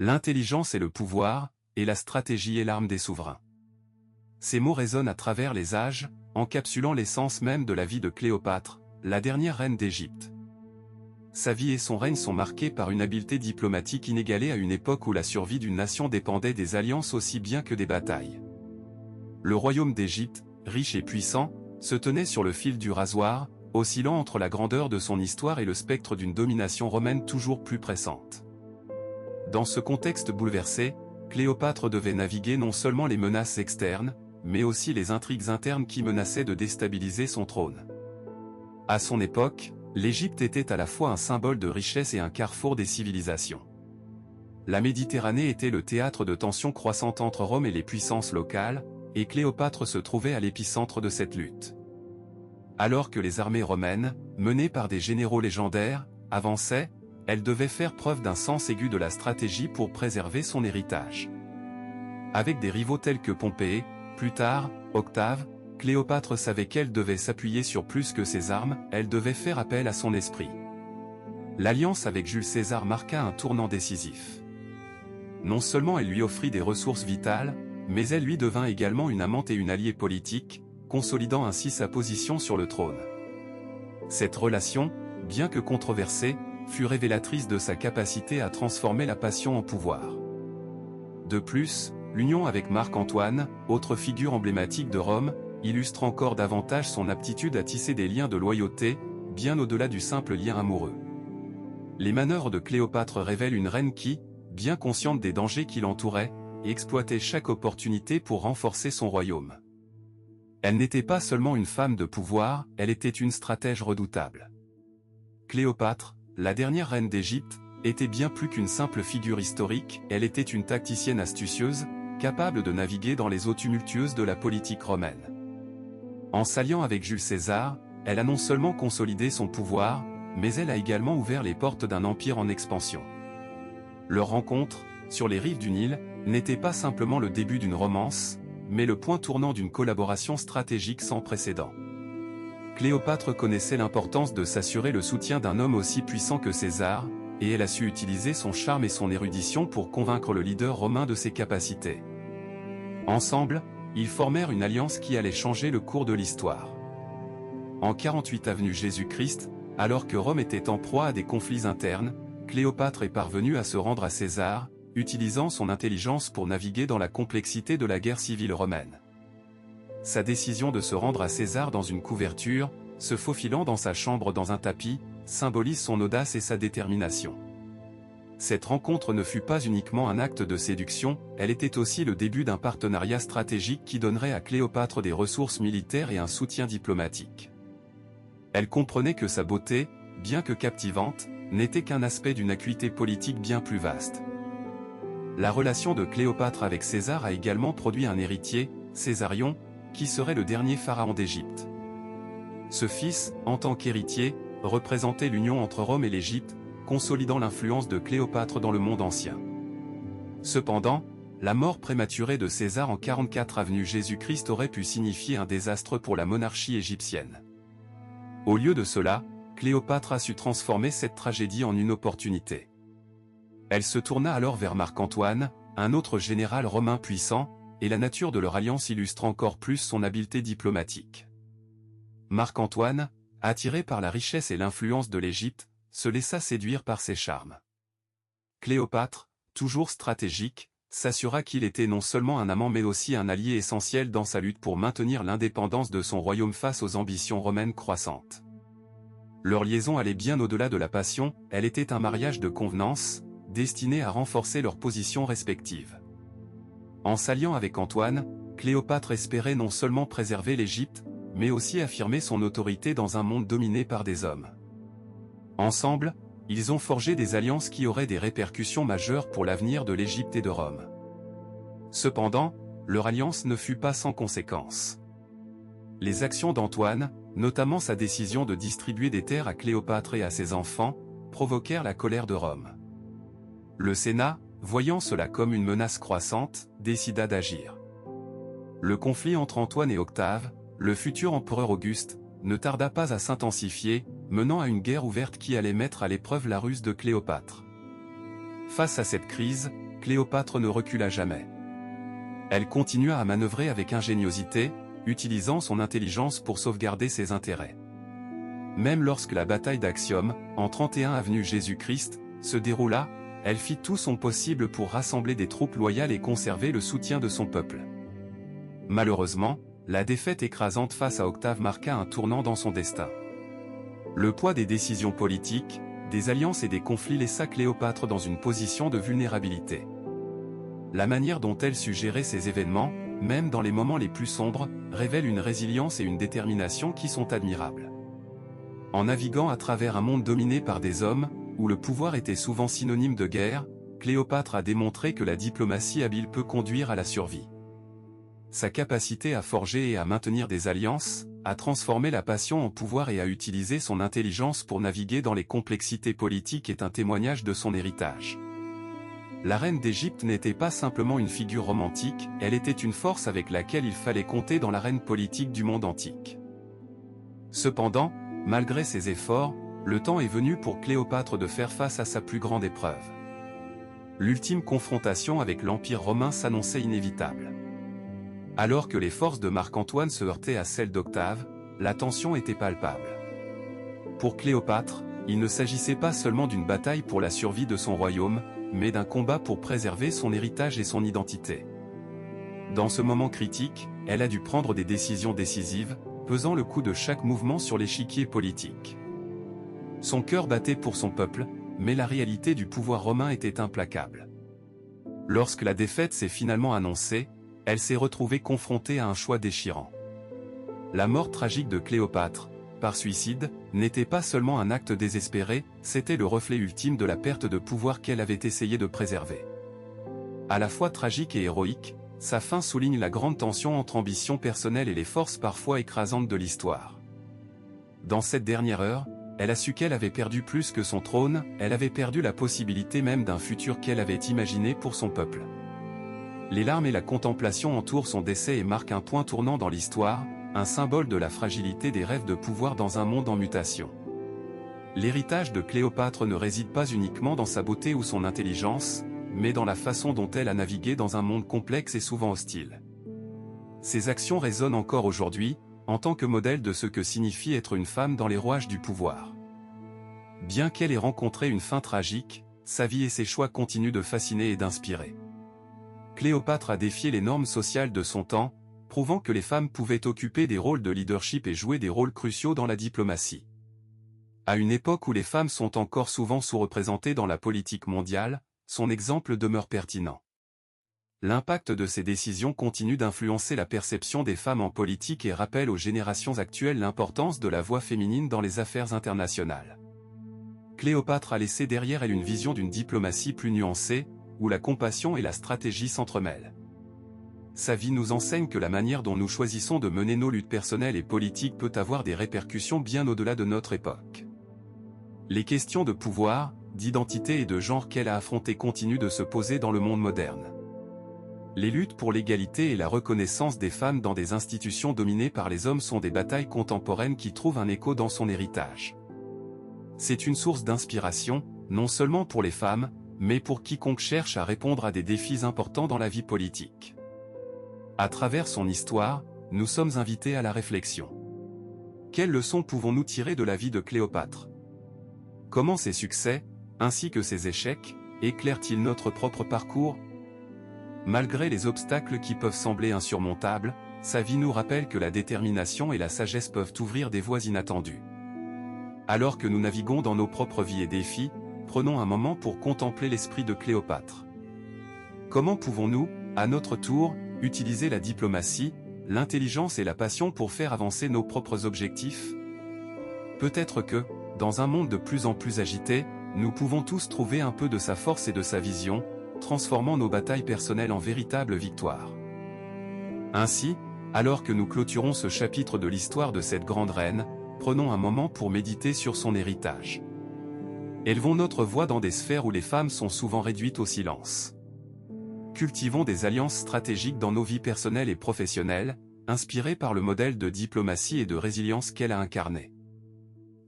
L'intelligence est le pouvoir, et la stratégie est l'arme des souverains. Ces mots résonnent à travers les âges, encapsulant l'essence même de la vie de Cléopâtre, la dernière reine d'Égypte. Sa vie et son règne sont marqués par une habileté diplomatique inégalée à une époque où la survie d'une nation dépendait des alliances aussi bien que des batailles. Le royaume d'Égypte, riche et puissant, se tenait sur le fil du rasoir, oscillant entre la grandeur de son histoire et le spectre d'une domination romaine toujours plus pressante. Dans ce contexte bouleversé, Cléopâtre devait naviguer non seulement les menaces externes, mais aussi les intrigues internes qui menaçaient de déstabiliser son trône. À son époque, l'Égypte était à la fois un symbole de richesse et un carrefour des civilisations. La Méditerranée était le théâtre de tensions croissantes entre Rome et les puissances locales, et Cléopâtre se trouvait à l'épicentre de cette lutte. Alors que les armées romaines, menées par des généraux légendaires, avançaient, elle devait faire preuve d'un sens aigu de la stratégie pour préserver son héritage. Avec des rivaux tels que Pompée, plus tard, Octave, Cléopâtre savait qu'elle devait s'appuyer sur plus que ses armes, elle devait faire appel à son esprit. L'alliance avec Jules César marqua un tournant décisif. Non seulement elle lui offrit des ressources vitales, mais elle lui devint également une amante et une alliée politique, consolidant ainsi sa position sur le trône. Cette relation, bien que controversée, fut révélatrice de sa capacité à transformer la passion en pouvoir. De plus, l'union avec Marc-Antoine, autre figure emblématique de Rome, illustre encore davantage son aptitude à tisser des liens de loyauté, bien au-delà du simple lien amoureux. Les manœuvres de Cléopâtre révèlent une reine qui, bien consciente des dangers qui l'entouraient, exploitait chaque opportunité pour renforcer son royaume. Elle n'était pas seulement une femme de pouvoir, elle était une stratège redoutable. Cléopâtre, la dernière reine d'Égypte, était bien plus qu'une simple figure historique, elle était une tacticienne astucieuse, capable de naviguer dans les eaux tumultueuses de la politique romaine. En s'alliant avec Jules César, elle a non seulement consolidé son pouvoir, mais elle a également ouvert les portes d'un empire en expansion. Leur rencontre, sur les rives du Nil, n'était pas simplement le début d'une romance, mais le point tournant d'une collaboration stratégique sans précédent. Cléopâtre connaissait l'importance de s'assurer le soutien d'un homme aussi puissant que César, et elle a su utiliser son charme et son érudition pour convaincre le leader romain de ses capacités. Ensemble, ils formèrent une alliance qui allait changer le cours de l'histoire. En 48 avenue Jésus-Christ, alors que Rome était en proie à des conflits internes, Cléopâtre est parvenue à se rendre à César, utilisant son intelligence pour naviguer dans la complexité de la guerre civile romaine. Sa décision de se rendre à César dans une couverture, se faufilant dans sa chambre dans un tapis, symbolise son audace et sa détermination. Cette rencontre ne fut pas uniquement un acte de séduction, elle était aussi le début d'un partenariat stratégique qui donnerait à Cléopâtre des ressources militaires et un soutien diplomatique. Elle comprenait que sa beauté, bien que captivante, n'était qu'un aspect d'une acuité politique bien plus vaste. La relation de Cléopâtre avec César a également produit un héritier, Césarion, qui serait le dernier pharaon d'Égypte. Ce fils, en tant qu'héritier, représentait l'union entre Rome et l'Égypte, consolidant l'influence de Cléopâtre dans le monde ancien. Cependant, la mort prématurée de César en 44 avenue Jésus-Christ aurait pu signifier un désastre pour la monarchie égyptienne. Au lieu de cela, Cléopâtre a su transformer cette tragédie en une opportunité. Elle se tourna alors vers Marc-Antoine, un autre général romain puissant, et la nature de leur alliance illustre encore plus son habileté diplomatique. Marc-Antoine, attiré par la richesse et l'influence de l'Égypte, se laissa séduire par ses charmes. Cléopâtre, toujours stratégique, s'assura qu'il était non seulement un amant mais aussi un allié essentiel dans sa lutte pour maintenir l'indépendance de son royaume face aux ambitions romaines croissantes. Leur liaison allait bien au-delà de la passion, elle était un mariage de convenance, destiné à renforcer leurs positions respectives. En s'alliant avec Antoine, Cléopâtre espérait non seulement préserver l'Égypte, mais aussi affirmer son autorité dans un monde dominé par des hommes. Ensemble, ils ont forgé des alliances qui auraient des répercussions majeures pour l'avenir de l'Égypte et de Rome. Cependant, leur alliance ne fut pas sans conséquences. Les actions d'Antoine, notamment sa décision de distribuer des terres à Cléopâtre et à ses enfants, provoquèrent la colère de Rome. Le Sénat, voyant cela comme une menace croissante, décida d'agir. Le conflit entre Antoine et Octave, le futur empereur Auguste, ne tarda pas à s'intensifier, menant à une guerre ouverte qui allait mettre à l'épreuve la ruse de Cléopâtre. Face à cette crise, Cléopâtre ne recula jamais. Elle continua à manœuvrer avec ingéniosité, utilisant son intelligence pour sauvegarder ses intérêts. Même lorsque la bataille d'Actium, en 31 avenue Jésus-Christ, se déroula, elle fit tout son possible pour rassembler des troupes loyales et conserver le soutien de son peuple. Malheureusement, la défaite écrasante face à Octave marqua un tournant dans son destin. Le poids des décisions politiques, des alliances et des conflits laissa Cléopâtre dans une position de vulnérabilité. La manière dont elle sut gérer ces événements, même dans les moments les plus sombres, révèle une résilience et une détermination qui sont admirables. En naviguant à travers un monde dominé par des hommes, où le pouvoir était souvent synonyme de guerre, Cléopâtre a démontré que la diplomatie habile peut conduire à la survie. Sa capacité à forger et à maintenir des alliances, à transformer la passion en pouvoir et à utiliser son intelligence pour naviguer dans les complexités politiques est un témoignage de son héritage. La reine d'Égypte n'était pas simplement une figure romantique, elle était une force avec laquelle il fallait compter dans l'arène politique du monde antique. Cependant, malgré ses efforts, le temps est venu pour Cléopâtre de faire face à sa plus grande épreuve. L'ultime confrontation avec l'Empire romain s'annonçait inévitable. Alors que les forces de Marc-Antoine se heurtaient à celles d'Octave, la tension était palpable. Pour Cléopâtre, il ne s'agissait pas seulement d'une bataille pour la survie de son royaume, mais d'un combat pour préserver son héritage et son identité. Dans ce moment critique, elle a dû prendre des décisions décisives, pesant le coût de chaque mouvement sur l'échiquier politique. Son cœur battait pour son peuple, mais la réalité du pouvoir romain était implacable. Lorsque la défaite s'est finalement annoncée, elle s'est retrouvée confrontée à un choix déchirant. La mort tragique de Cléopâtre, par suicide, n'était pas seulement un acte désespéré, c'était le reflet ultime de la perte de pouvoir qu'elle avait essayé de préserver. À la fois tragique et héroïque, sa fin souligne la grande tension entre ambition personnelle et les forces parfois écrasantes de l'histoire. Dans cette dernière heure, elle a su qu'elle avait perdu plus que son trône, elle avait perdu la possibilité même d'un futur qu'elle avait imaginé pour son peuple. Les larmes et la contemplation entourent son décès et marquent un point tournant dans l'histoire, un symbole de la fragilité des rêves de pouvoir dans un monde en mutation. L'héritage de Cléopâtre ne réside pas uniquement dans sa beauté ou son intelligence, mais dans la façon dont elle a navigué dans un monde complexe et souvent hostile. Ses actions résonnent encore aujourd'hui, en tant que modèle de ce que signifie être une femme dans les rouages du pouvoir. Bien qu'elle ait rencontré une fin tragique, sa vie et ses choix continuent de fasciner et d'inspirer. Cléopâtre a défié les normes sociales de son temps, prouvant que les femmes pouvaient occuper des rôles de leadership et jouer des rôles cruciaux dans la diplomatie. À une époque où les femmes sont encore souvent sous-représentées dans la politique mondiale, son exemple demeure pertinent. L'impact de ces décisions continue d'influencer la perception des femmes en politique et rappelle aux générations actuelles l'importance de la voix féminine dans les affaires internationales. Cléopâtre a laissé derrière elle une vision d'une diplomatie plus nuancée, où la compassion et la stratégie s'entremêlent. Sa vie nous enseigne que la manière dont nous choisissons de mener nos luttes personnelles et politiques peut avoir des répercussions bien au-delà de notre époque. Les questions de pouvoir, d'identité et de genre qu'elle a affrontées continuent de se poser dans le monde moderne. Les luttes pour l'égalité et la reconnaissance des femmes dans des institutions dominées par les hommes sont des batailles contemporaines qui trouvent un écho dans son héritage. C'est une source d'inspiration, non seulement pour les femmes, mais pour quiconque cherche à répondre à des défis importants dans la vie politique. À travers son histoire, nous sommes invités à la réflexion. Quelles leçons pouvons-nous tirer de la vie de Cléopâtre? Comment ses succès, ainsi que ses échecs, éclairent-ils notre propre parcours? Malgré les obstacles qui peuvent sembler insurmontables, sa vie nous rappelle que la détermination et la sagesse peuvent ouvrir des voies inattendues. Alors que nous naviguons dans nos propres vies et défis, prenons un moment pour contempler l'esprit de Cléopâtre. Comment pouvons-nous, à notre tour, utiliser la diplomatie, l'intelligence et la passion pour faire avancer nos propres objectifs? Peut-être que, dans un monde de plus en plus agité, nous pouvons tous trouver un peu de sa force et de sa vision, transformant nos batailles personnelles en véritables victoires. Ainsi, alors que nous clôturons ce chapitre de l'histoire de cette grande reine, prenons un moment pour méditer sur son héritage. Élevons notre voix dans des sphères où les femmes sont souvent réduites au silence. Cultivons des alliances stratégiques dans nos vies personnelles et professionnelles, inspirées par le modèle de diplomatie et de résilience qu'elle a incarné.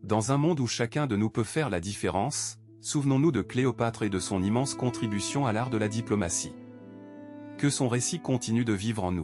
Dans un monde où chacun de nous peut faire la différence, souvenons-nous de Cléopâtre et de son immense contribution à l'art de la diplomatie. Que son récit continue de vivre en nous.